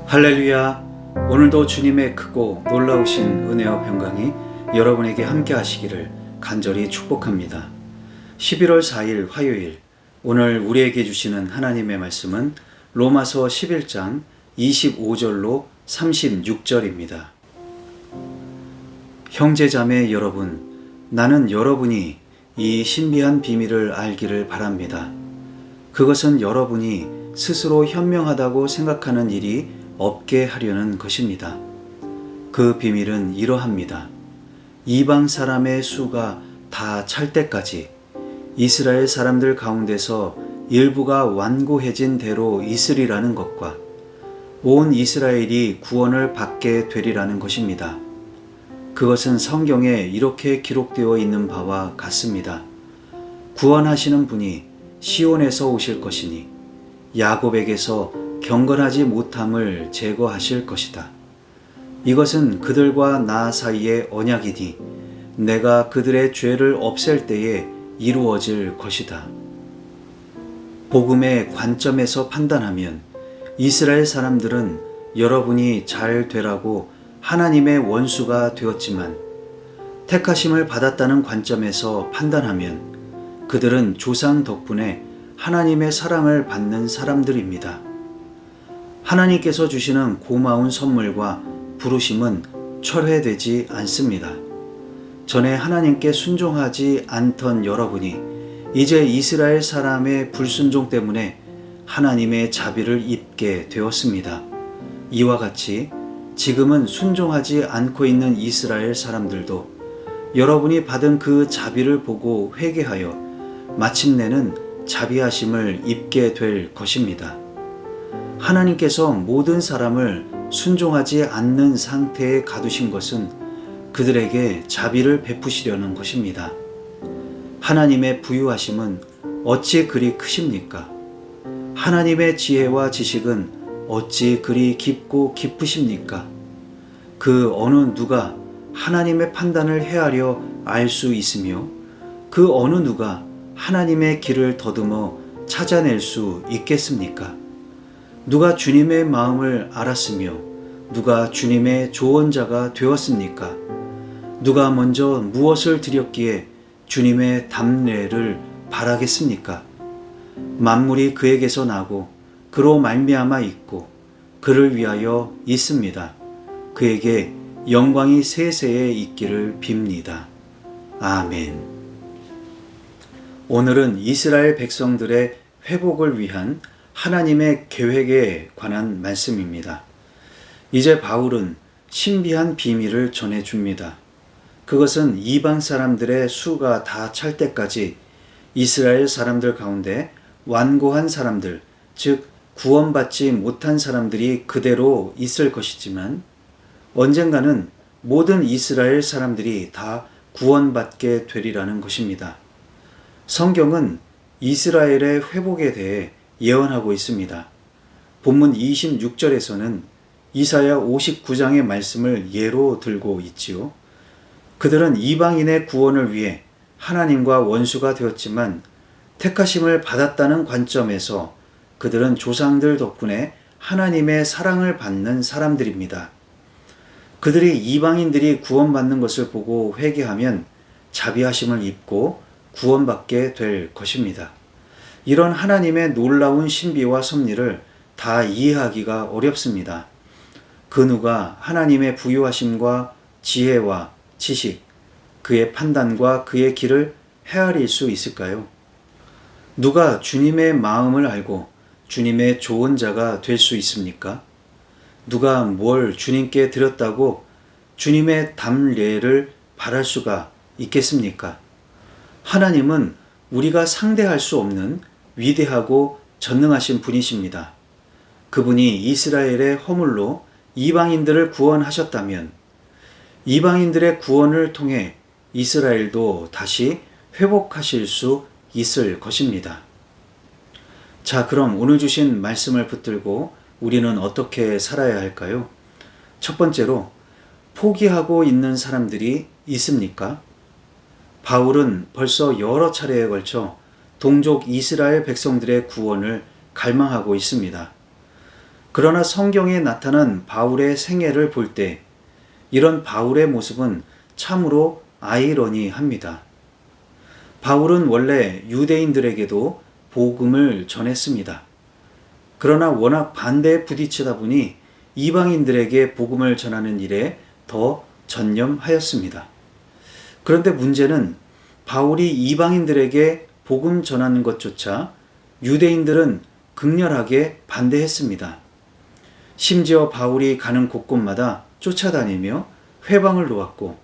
할렐루야. 오늘도 주님의 크고 놀라우신 은혜와 평강이 여러분에게 함께 하시기를 간절히 축복합니다. 11월 4일 화요일, 오늘 우리에게 주시는 하나님의 말씀은 로마서 11장 25절로 36절입니다. 형제자매 여러분, 나는 여러분이 이 신비한 비밀을 알기를 바랍니다. 그것은 여러분이 스스로 현명하다고 생각하는 일이 없게 하려는 것입니다. 그 비밀은 이러합니다. 이방 사람의 수가 다 찰 때까지 이스라엘 사람들 가운데서 일부가 완고해진 대로 있으리라는 것과 온 이스라엘이 구원을 받게 되리라는 것입니다. 그것은 성경에 이렇게 기록되어 있는 바와 같습니다. 구원하시는 분이 시온에서 오실 것이니 야곱에게서 경건하지 못함을 제거하실 것이다. 이것은 그들과 나 사이의 언약이니 내가 그들의 죄를 없앨 때에 이루어질 것이다. 복음의 관점에서 판단하면 이스라엘 사람들은 여러분이 잘 되라고 하나님의 원수가 되었지만 택하심을 받았다는 관점에서 판단하면 그들은 조상 덕분에 하나님의 사랑을 받는 사람들입니다. 하나님께서 주시는 고마운 선물과 부르심은 철회되지 않습니다. 전에 하나님께 순종하지 않던 여러분이 이제 이스라엘 사람의 불순종 때문에 하나님의 자비를 입게 되었습니다. 이와 같이 지금은 순종하지 않고 있는 이스라엘 사람들도 여러분이 받은 그 자비를 보고 회개하여 마침내는 자비하심을 입게 될 것입니다. 하나님께서 모든 사람을 순종하지 않는 상태에 가두신 것은 그들에게 자비를 베푸시려는 것입니다. 하나님의 부유하심은 어찌 그리 크십니까? 하나님의 지혜와 지식은 어찌 그리 깊고 깊으십니까? 그 어느 누가 하나님의 판단을 헤아려 알 수 있으며 그 어느 누가 하나님의 길을 더듬어 찾아낼 수 있겠습니까? 누가 주님의 마음을 알았으며 누가 주님의 조언자가 되었습니까? 누가 먼저 무엇을 드렸기에 주님의 담례를 바라겠습니까? 만물이 그에게서 나고 그로 말미암아 있고 그를 위하여 있습니다. 그에게 영광이 세세에 있기를 빕니다. 아멘. 오늘은 이스라엘 백성들의 회복을 위한 하나님의 계획에 관한 말씀입니다. 이제 바울은 신비한 비밀을 전해줍니다. 그것은 이방 사람들의 수가 다 찰 때까지 이스라엘 사람들 가운데 완고한 사람들, 즉 구원받지 못한 사람들이 그대로 있을 것이지만 언젠가는 모든 이스라엘 사람들이 다 구원받게 되리라는 것입니다. 성경은 이스라엘의 회복에 대해 예언하고 있습니다. 본문 26절에서는 이사야 59장의 말씀을 예로 들고 있지요. 그들은 이방인의 구원을 위해 하나님과 원수가 되었지만 택하심을 받았다는 관점에서 그들은 조상들 덕분에 하나님의 사랑을 받는 사람들입니다. 그들이 이방인들이 구원받는 것을 보고 회개하면 자비하심을 입고 구원받게 될 것입니다. 이런 하나님의 놀라운 신비와 섭리를 다 이해하기가 어렵습니다. 그 누가 하나님의 부유하심과 지혜와 지식, 그의 판단과 그의 길을 헤아릴 수 있을까요? 누가 주님의 마음을 알고 주님의 조언자가 될 수 있습니까? 누가 뭘 주님께 드렸다고 주님의 담례를 바랄 수가 있겠습니까? 하나님은 우리가 상대할 수 없는 위대하고 전능하신 분이십니다. 그분이 이스라엘의 허물로 이방인들을 구원하셨다면 이방인들의 구원을 통해 이스라엘도 다시 회복하실 수 있을 것입니다. 자, 그럼 오늘 주신 말씀을 붙들고 우리는 어떻게 살아야 할까요? 첫 번째로, 포기하고 있는 사람들이 있습니까? 바울은 벌써 여러 차례에 걸쳐 동족 이스라엘 백성들의 구원을 갈망하고 있습니다. 그러나 성경에 나타난 바울의 생애를 볼 때 이런 바울의 모습은 참으로 아이러니합니다. 바울은 원래 유대인들에게도 복음을 전했습니다. 그러나 워낙 반대에 부딪히다 보니 이방인들에게 복음을 전하는 일에 더 전념하였습니다. 그런데 문제는 바울이 이방인들에게 복음 전하는 것조차 유대인들은 극렬하게 반대했습니다. 심지어 바울이 가는 곳곳마다 쫓아다니며 회방을 놓았고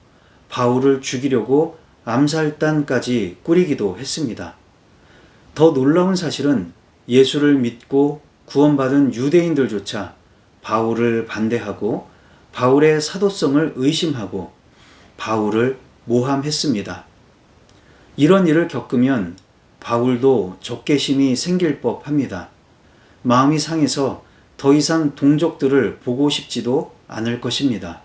바울을 죽이려고 암살단까지 꾸리기도 했습니다. 더 놀라운 사실은 예수를 믿고 구원받은 유대인들조차 바울을 반대하고 바울의 사도성을 의심하고 바울을 모함했습니다. 이런 일을 겪으면 바울도 적개심이 생길 법합니다. 마음이 상해서 더 이상 동족들을 보고 싶지도 않을 것입니다.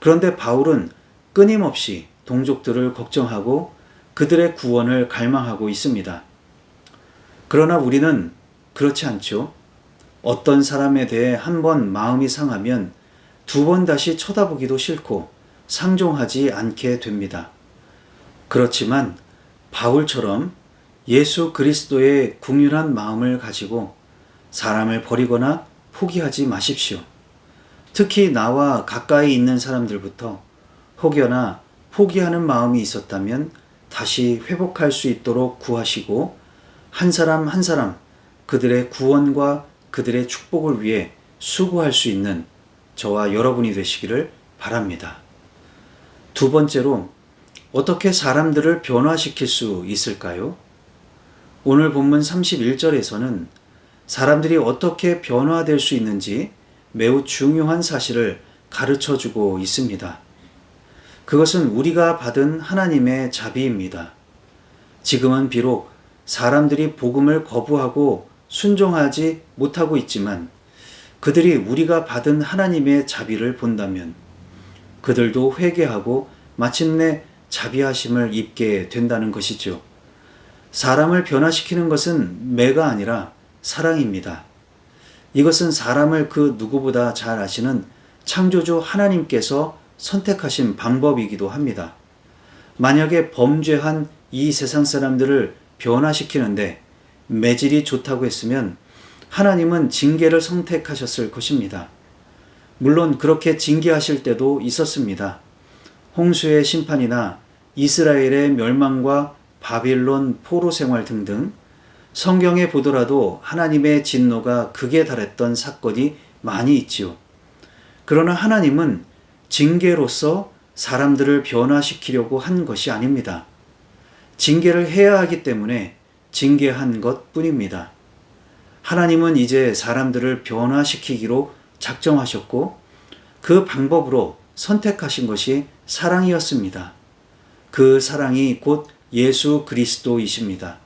그런데 바울은 끊임없이 동족들을 걱정하고 그들의 구원을 갈망하고 있습니다. 그러나 우리는 그렇지 않죠. 어떤 사람에 대해 한 번 마음이 상하면 두 번 다시 쳐다보기도 싫고 상종하지 않게 됩니다. 그렇지만 바울처럼 예수 그리스도의 긍휼한 마음을 가지고 사람을 버리거나 포기하지 마십시오. 특히 나와 가까이 있는 사람들부터 혹여나 포기하는 마음이 있었다면 다시 회복할 수 있도록 구하시고 한 사람 한 사람 그들의 구원과 그들의 축복을 위해 수고할 수 있는 저와 여러분이 되시기를 바랍니다. 두 번째로, 어떻게 사람들을 변화시킬 수 있을까요? 오늘 본문 31절에서는 사람들이 어떻게 변화될 수 있는지 매우 중요한 사실을 가르쳐 주고 있습니다. 그것은 우리가 받은 하나님의 자비입니다. 지금은 비록 사람들이 복음을 거부하고 순종하지 못하고 있지만 그들이 우리가 받은 하나님의 자비를 본다면 그들도 회개하고 마침내 자비하심을 입게 된다는 것이죠. 사람을 변화시키는 것은 매가 아니라 사랑입니다. 이것은 사람을 그 누구보다 잘 아시는 창조주 하나님께서 선택하신 방법이기도 합니다. 만약에 범죄한 이 세상 사람들을 변화시키는데 매질이 좋다고 했으면 하나님은 징계를 선택하셨을 것입니다. 물론 그렇게 징계하실 때도 있었습니다. 홍수의 심판이나 이스라엘의 멸망과 바빌론 포로 생활 등등 성경에 보더라도 하나님의 진노가 극에 달했던 사건이 많이 있지요. 그러나 하나님은 징계로서 사람들을 변화시키려고 한 것이 아닙니다. 징계를 해야 하기 때문에 징계한 것 뿐입니다. 하나님은 이제 사람들을 변화시키기로 작정하셨고 그 방법으로 선택하신 것이 사랑이었습니다. 그 사랑이 곧 예수 그리스도이십니다.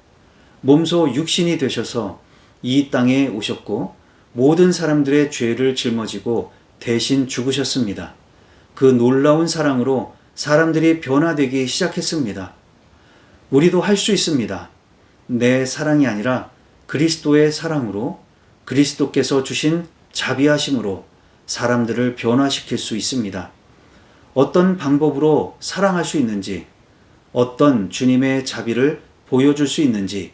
몸소 육신이 되셔서 이 땅에 오셨고 모든 사람들의 죄를 짊어지고 대신 죽으셨습니다. 그 놀라운 사랑으로 사람들이 변화되기 시작했습니다. 우리도 할 수 있습니다. 내 사랑이 아니라 그리스도의 사랑으로 그리스도께서 주신 자비하심으로 사람들을 변화시킬 수 있습니다. 어떤 방법으로 사랑할 수 있는지, 어떤 주님의 자비를 보여줄 수 있는지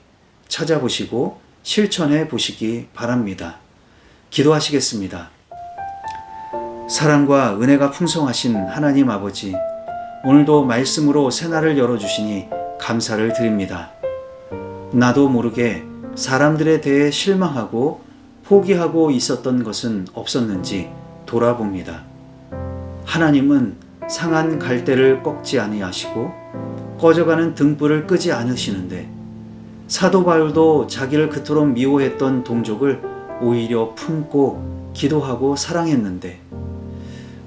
찾아보시고 실천해 보시기 바랍니다. 기도하시겠습니다. 사랑과 은혜가 풍성하신 하나님 아버지, 오늘도 말씀으로 새날을 열어주시니 감사를 드립니다. 나도 모르게 사람들에 대해 실망하고 포기하고 있었던 것은 없었는지 돌아봅니다. 하나님은 상한 갈대를 꺾지 아니하시고 꺼져가는 등불을 끄지 않으시는데 사도 바울도 자기를 그토록 미워했던 동족을 오히려 품고 기도하고 사랑했는데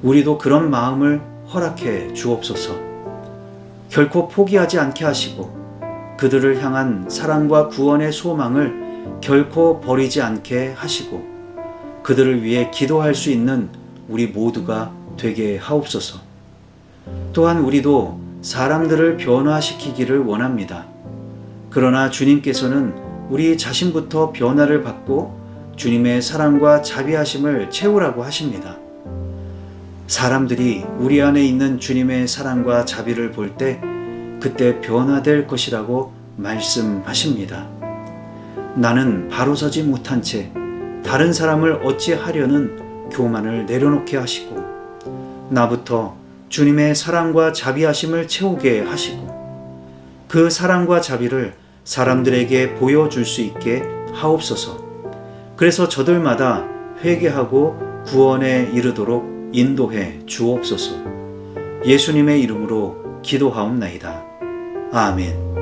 우리도 그런 마음을 허락해 주옵소서. 결코 포기하지 않게 하시고 그들을 향한 사랑과 구원의 소망을 결코 버리지 않게 하시고 그들을 위해 기도할 수 있는 우리 모두가 되게 하옵소서. 또한 우리도 사람들을 변화시키기를 원합니다. 그러나 주님께서는 우리 자신부터 변화를 받고 주님의 사랑과 자비하심을 채우라고 하십니다. 사람들이 우리 안에 있는 주님의 사랑과 자비를 볼 때 그때 변화될 것이라고 말씀하십니다. 나는 바로 서지 못한 채 다른 사람을 어찌하려는 교만을 내려놓게 하시고 나부터 주님의 사랑과 자비하심을 채우게 하시고 그 사랑과 자비를 사람들에게 보여줄 수 있게 하옵소서. 그래서 저들마다 회개하고 구원에 이르도록 인도해 주옵소서. 예수님의 이름으로 기도하옵나이다. 아멘.